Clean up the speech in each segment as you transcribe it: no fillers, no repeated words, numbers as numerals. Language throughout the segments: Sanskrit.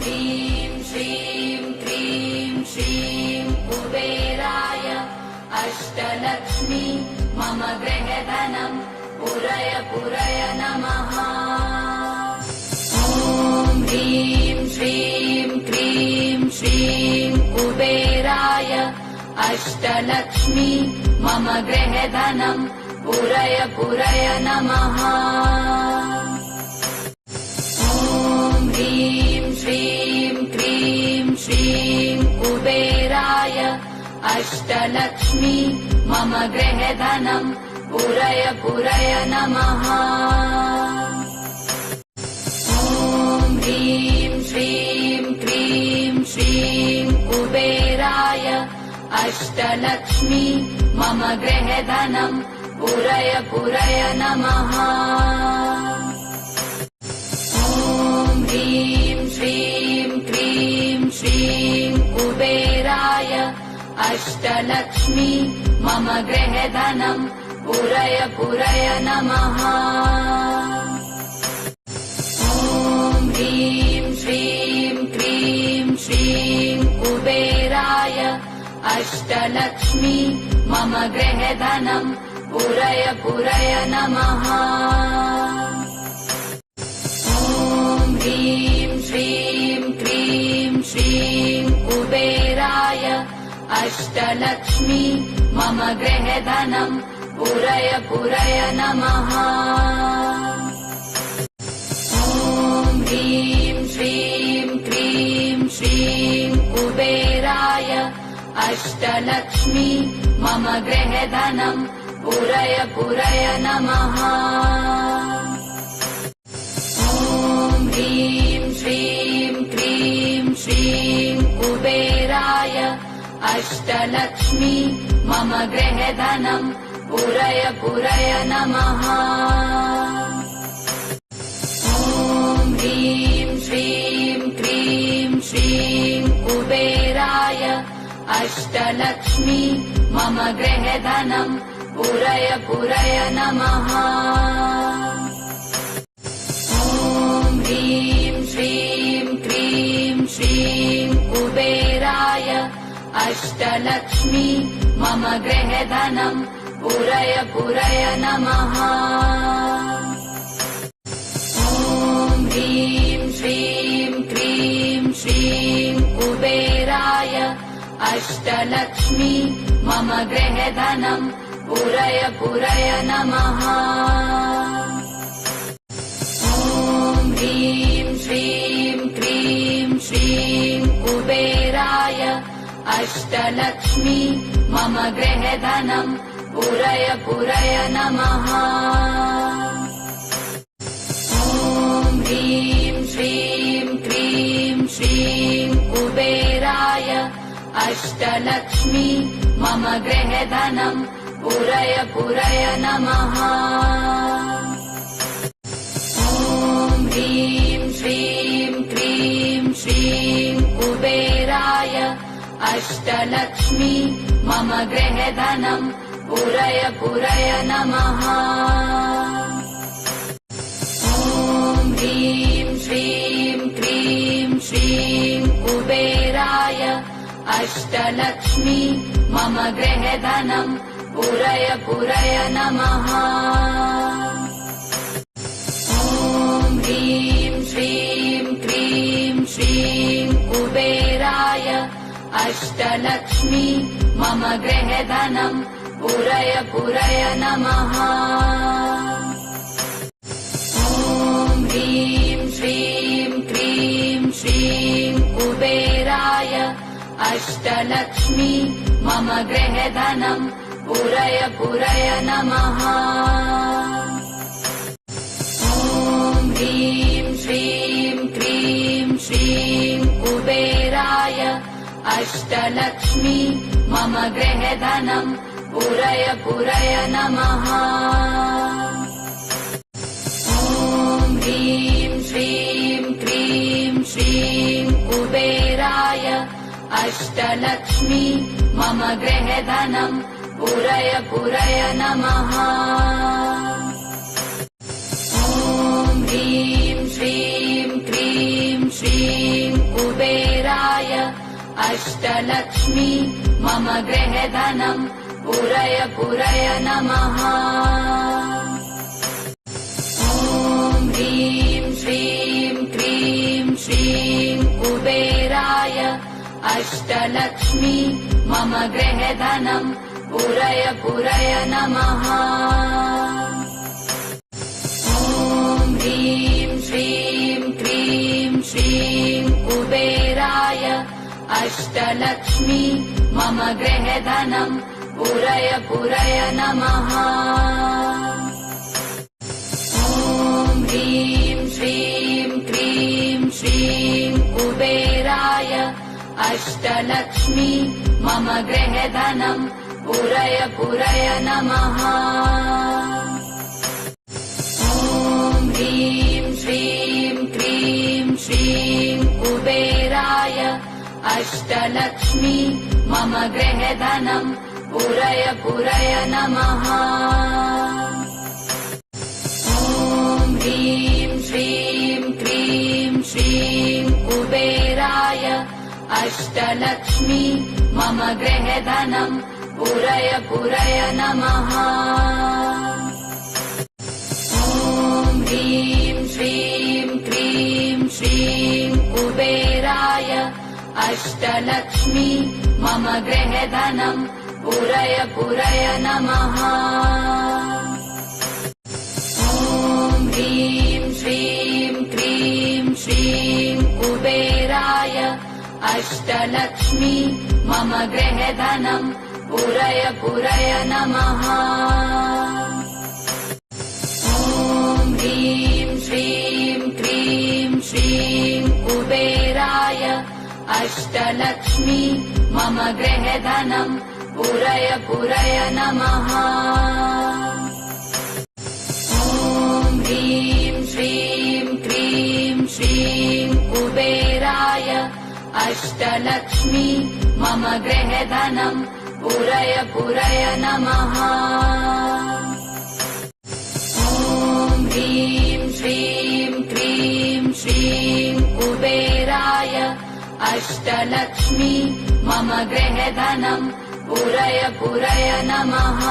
ह्रीं श्रीं क्रीं श्रीं कुबेराय अष्टलक्ष्मी मम गृहधनं पुरय पुरय नमः। ॐ ह्रीं श्रीं क्रीं श्रीं कुबेराय अष्टलक्ष्मी मम गृहधनं पुरय पुरय नमः। ॐ ह्रीं श्रीं क्रीं श्रीं कुबेराय अष्टलक्ष्मी मम गृहधनं पुरय पुरय नमः। ॐ ह्रीं श्रीं क्रीं श्रीं कुबेराय अष्टलक्ष्मी मम गृहधनं पुरय पुरय नमः। ॐ ह्रीं श्रीं क्रीं श्रीं कुबेराय अष्टलक्ष्मी मम गृहधनं पुरय पुरय नमः। ॐ ह्रीं श्रीं क्रीं श्रीं कुबेराय अष्टलक्ष्मी मम गृहधनं पुरय पुरय नमः। ॐ ह्रीं श्रीं क्रीं श्रीं कुबेराय अष्टलक्ष्मी मम गृहधनं पुरय पुरय नमः। ॐ ह्रीं श्रीं क्रीं श्रीं कुबेराय अष्टलक्ष्मी मम गृहधनं पुरय पुरय नमः। ॐ ह्रीं श्रीं क्रीं श्रीं कुबेराय अष्टलक्ष्मी मम गृहधनं पुरय पुरय नमः। ॐ ह्रीं श्रीं क्रीं श्रीं कुबेराय अष्टलक्ष्मी मम गृहधनं पुरय पुरय नमः। ॐ ह्रीं श्रीं क्रीं श्रीं कुबेराय अष्टलक्ष्मी मम गृहधनं पुरय पुरय नमः। ॐ ह्रीं श्रीं क्रीं श्रीं कुबेराय अष्टलक्ष्मी मम गृहधनं पुरय पुरय नमः। ॐ ह्रीं श्रीं क्रीं श्रीं कुबेराय अष्टलक्ष्मी मम गृहधनं पुरय पुरय नमः। ॐ ह्रीं श्रीं क्रीं श्रीं कुबेराय अष्टलक्ष्मी मम गृहधनं पुरय पुरय नमः। ॐ ह्रीं श्रीं क्रीं श्रीं कुबेराय अष्टलक्ष्मी मम गृहधनं पुरय पुरय नमः। ॐ ह्रीं श्रीं क्रीं श्रीं कुबेराय अष्टलक्ष्मी मम गृहधनं पुरय पुरय नमः। ॐ ह्रीं श्रीं क्रीं श्रीं कुबेराय अष्टलक्ष्मी मम गृहधनं पुरय पुरय नमः। ॐ ह्रीं श्रीं क्रीं श्रीं कुबेराय अष्टलक्ष्मी मम गृहधनं पुरय पुरय नमः। ॐ ह्रीं श्रीं क्रीं श्रीं कुबेराय अष्टलक्ष्मी मम गृहधनं पुरय पुरय नमः। ॐ ह्रीं श्रीं क्रीं श्रीं कुबेराय अष्टलक्ष्मी मम गृहधनं पुरय पुरय नमः। ॐ ह्रीं श्रीं क्रीं श्रीं अष्टलक्ष्मी मम गृहधनम् पूरय पूरय नमः। ॐ ह्रीं श्रीं क्रीं श्रीं कुबेराय अष्टलक्ष्मी मम गृहधनम् पूरय पूरय नमः। ॐ ह्रीं श्रीं क्रीं श्रीं कुबेराय अष्टलक्ष्मी मम गृहधनम् पूरय पूरय नमः। ॐ ह्रीं श्रीं क्रीं श्रीं कुबेराय अष्टलक्ष्मी मम गृहधनम् पूरय पूरय नमः। ॐ ह्रीं श्रीं क्रीं श्रीं कुबेराय अष्टलक्ष्मी मम गृहधनम् पूरय पूरय नमः। ॐ ह्रीं श्रीं क्रीं श्रीं कुबेराय अष्टलक्ष्मी मम गृहधनम् पूरय पूरय नमः। ॐ ह्रीं श्रीं क्रीं श्रीं कुबेराय अष्टलक्ष्मी मम गृहधनम् पूरय पूरय नमः। ॐ ह्रीं श्रीं क्रीं श्रीं कुबेराय अष्टलक्ष्मी मम गृहधनम् पूरय पूरय नमः। ॐ ह्रीं श्रीं क्रीं श्रीं कुबेराय अष्टलक्ष्मी मम गृहधनम् पूरय पूरय नमः। ॐ ह्रीं श्रीं क्रीं श्रीं कुबेराय अष्टलक्ष्मी मम गृहधनम् पूरय पूरय नमः। ॐ ह्रीं श्रीं क्रीं श्रीं कुबेराय अष्टलक्ष्मी मम गृहधनम् पूरय पूरय नमः।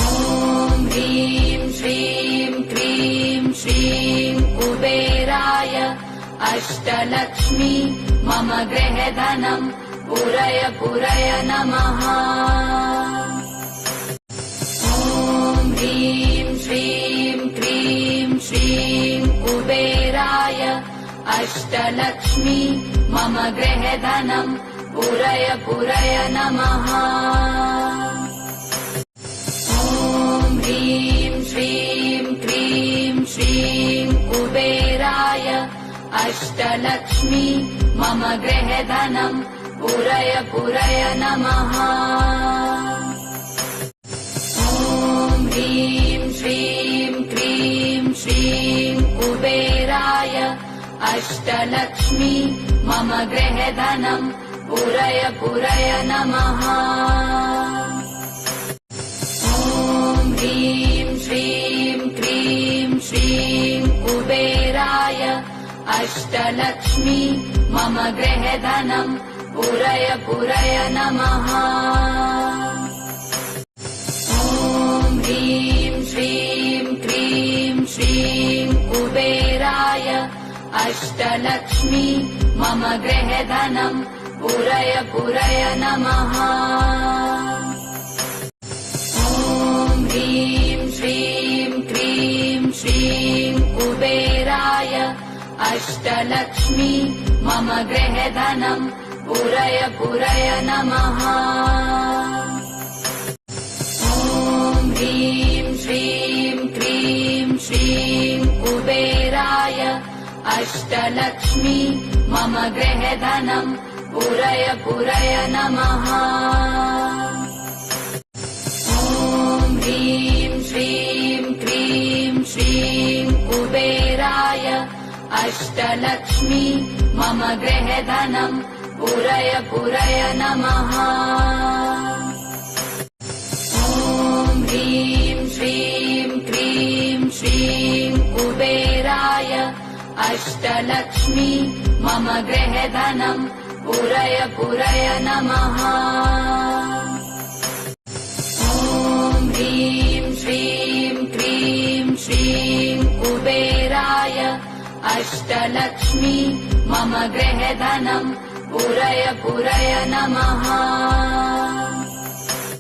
ॐ ह्रीं श्रीं क्रीं श्रीं कुबेराय अष्टलक्ष्मी मम गृहधनम् पूरय पूरय नमः। ॐ ह्रीं श्रीं क्रीं श्रीं कुबेराय अष्टलक्ष्मी मम गृहधनम् पूरय पूरय नमः। ॐ ह्रीं श्रीं क्रीं श्रीं कुबेराय अष्टलक्ष्मी मम गृहधनम् पूरय पूरय नमः। ॐ ह्रीं श्रीं क्रीं श्रीं कुबेराय अष्टलक्ष्मी मम गृहधनम् पूरय पूरय नमः। ॐ ह्रीं श्रीं क्रीं श्रीं कुबेराय अष्टलक्ष्मी मम गृहधनम् पूरय पूरय नमः। ॐ ह्रीं श्रीं क्रीं श्रीं कुबेराय अष्टलक्ष्मी मम गृहधनम् पूरय पूरय नमः। ॐ ह्रीं श्रीं क्रीं श्रीं कुबेराय अष्टलक्ष्मी मम गृहधनम् पूरय पूरय नमः। ॐ ह्रीं श्रीं क्रीं श्रीं कुबेराय अष्टलक्ष्मी मम गृहधनम् पूरय पूरय नमः। ॐ ह्रीं श्रीं क्रीं श्रीं कुबेराय अष्टलक्ष्मी मम गृहधनम् पूरय पूरय नमः। ॐ ह्रीं श्रीं क्रीं श्रीं कुबेराय अष्टलक्ष्मी मम गृहधनम् पुरय पुरय नमः। ॐ ह्रीं श्रीं क्रीं श्रीं कुबेराय अष्टलक्ष्मी मम गृहधनम् पुरय पुरय नमः।